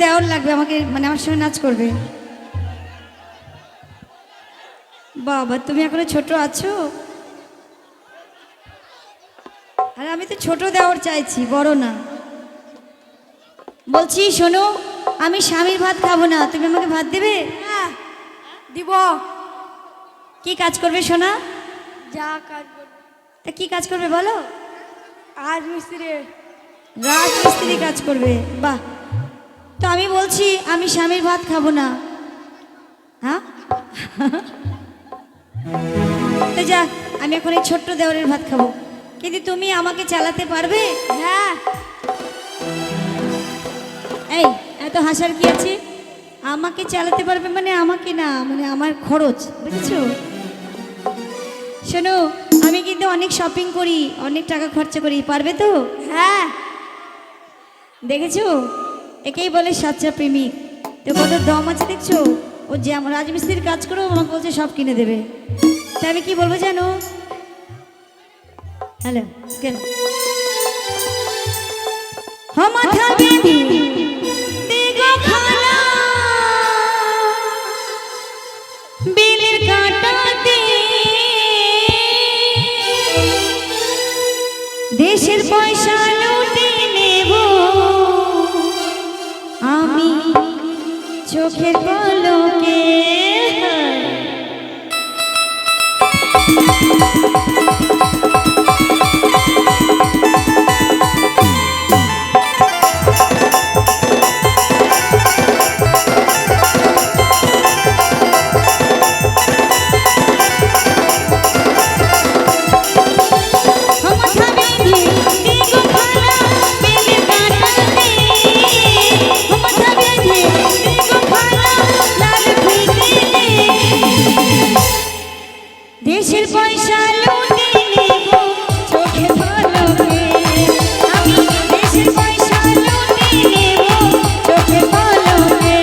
দেওয়ার লাগবে আমাকে, মানে আমার সঙ্গে নাচ করবে। বাবা তুমি এখনো ছোট আছো? আর আমি তো ছোট দেওয়ার চাইছি, বড় না। বলছি শোনো, আমি স্বামীর ভাত খাবো না, তুমি আমাকে ভাত দেবে? হ্যাঁ দিব। কি কাজ করবে সোনা? যা কাজ করবে। তা কি কাজ করবে বলো? রাজমিস্ত্রি। রাজমিস্ত্রি কাজ করবে, বাহ। তো আমি বলছি আমি স্বামীর ভাত খাবো না। হ্যাঁ তো যা, আমি এখন এই ছোট্ট দেওরের ভাত খাবো, কিন্তু তুমি আমাকে চালাতে পারবে? হ্যাঁ। এই এত হাসার কি আছে? আমাকে চালাতে পারবে মানে আমাকে না, মানে আমার খরচ, বুঝেছো? শোনো, আমি কিন্তু অনেক শপিং করি, অনেক টাকা খরচা করি, পারবে তো? হ্যাঁ। দেখেছো, একেই বলে সাচ্চা প্রেমিক। তো কত দম আছে দেখছো? ও যে আমার রাজমিস্ত্রির কাজ করো, আমাকে বলছে সব কিনে দেবে। তা আমি কি বলবো জানো? হ্যালো, কেন মাথা বেঁধে দেগো খালা, বেলের কাঁটাতে দেশের পয়সা লুটে নেব আমি চোখের পলকে। দেশের পয়সা লুটে নেব চোখের পলকে, আমি দেশের পয়সা লুটে নেব চোখের পলকে।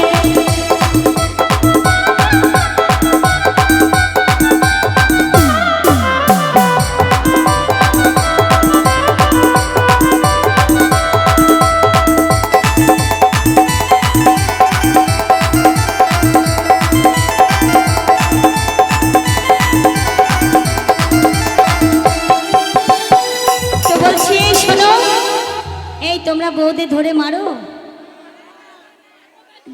তোমরা বউদের ধরে মারো?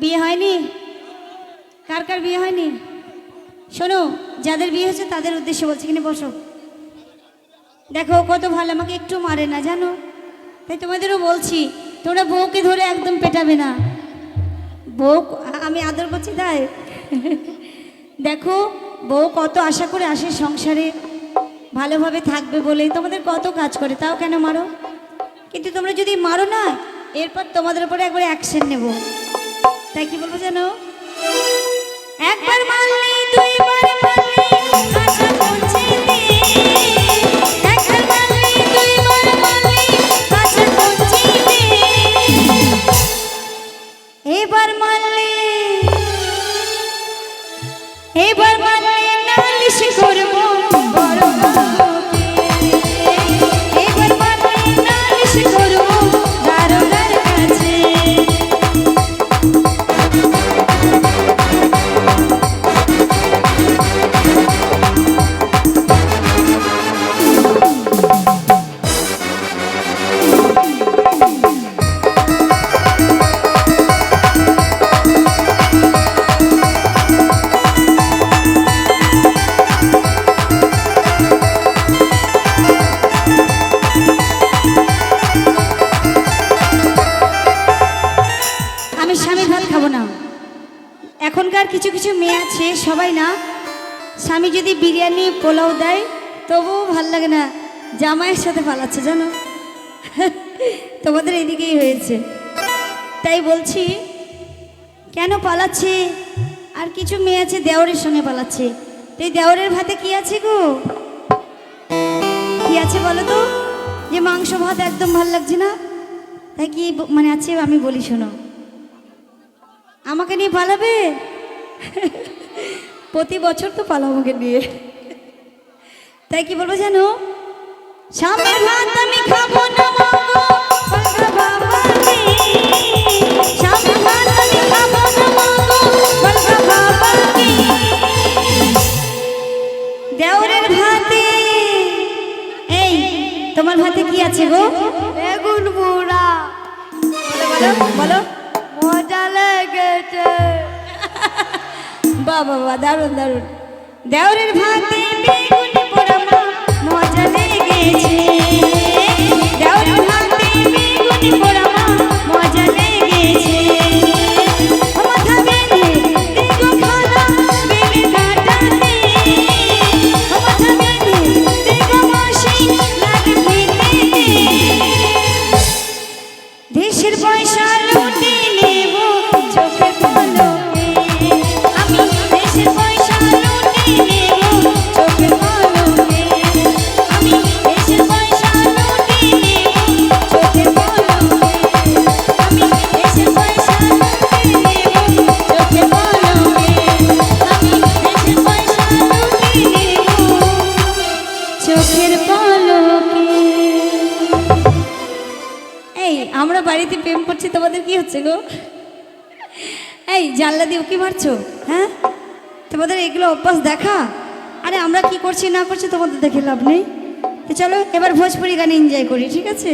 বিয়ে হয়নি? কার কার বিয়ে হয়নি? শোনো, যাদের বিয়ে হয়েছে তাদের উদ্দেশ্যে বলছি, কিনে বসো। দেখো কত ভালো, আমাকে একটু মারে না জানো, তাই তোমাদেরও বলছি তোমরা বউকে ধরে একদম পেটাবে না। বউ আমি আদর করছি তাই। দেখো বউ কত আশা করে আসে সংসারে, ভালোভাবে থাকবে বলে তোমাদের কত কাজ করে, তাও কেন মারো? কিন্তু তোমরা যদি মারো না, এরপর তোমাদের উপরে একবার অ্যাকশন নেব। তাই কি বলবো জানো? একবার মারলে দুইবার মারলে আশা করছি নে, একবার মারলে দুইবার মারলে আশা করছি নে, এবার মারলে নালিশ করব বড় কাউকে, এবার মারলে নালিশ করব দারোগার কাছে। এখনকার কিছু কিছু মেয়ে আছে, সবাই না, স্বামী যদি বিরিয়ানি পোলাও দেয় তবুও ভাল লাগে না, জামাইয়ের সাথে পালাচ্ছে জানো। তোমাদের এদিকেই হয়েছে, তাই বলছি কেন পালাচ্ছে। আর কিছু মেয়ে আছে দেওরের সঙ্গে পালাচ্ছে, তো এই দেওরের ভাতে কি আছে গো? কি আছে বলো তো? যে মাংস ভাত একদম ভাল লাগছে না, তাই কি মানে আছে আমি বলি শোনো, আমাকে নিয়ে পালাবে। প্রতি বছর তো পালাও আমাকে নিয়ে, তাই কি বলবো জানো? স্বামীর ভাত আমি খাবো না, স্বামীর ভাত মজা লেগেছে। বাহ বাহ বাহ, দারুণ দারুণ। দেওরের ভাতে বেগুন পোড়া মা মজা লেগেছে, দেওরের ভাতে বেগুন পোড়া মা মজা লেগেছে। ও মাথা বেঁধে দেখো খালা বেলে কাটাতে, ও মাথা বেঁধে দেখো মাসি লাল ফিতেতে। দেশের পয়সা লুটে নেব চোখের পলকে, আমি দেশের পয়সা লুটে নেব চোখের পলকে, আমি দেশের পয়সা লুটে নেব চোখের পলকে, আমি দেশের পয়সা লুটে নেব চোখের পলকে, আমি দেশের পয়সা লুটে নেব চোখের পলকে। এই আমরা বাড়িতে প্রেম করছি, তোমাদের কি হচ্ছে গো? এই জানলা দিয়ে উকি মারছো? হ্যাঁ, তোমাদের এগুলো অভ্যাস দেখা। আরে আমরা কি করছি না করছি তোমাদের দেখে লাভ নেই। তো চলো এবার ভোজপুরি গান এনজয় করি, ঠিক আছে?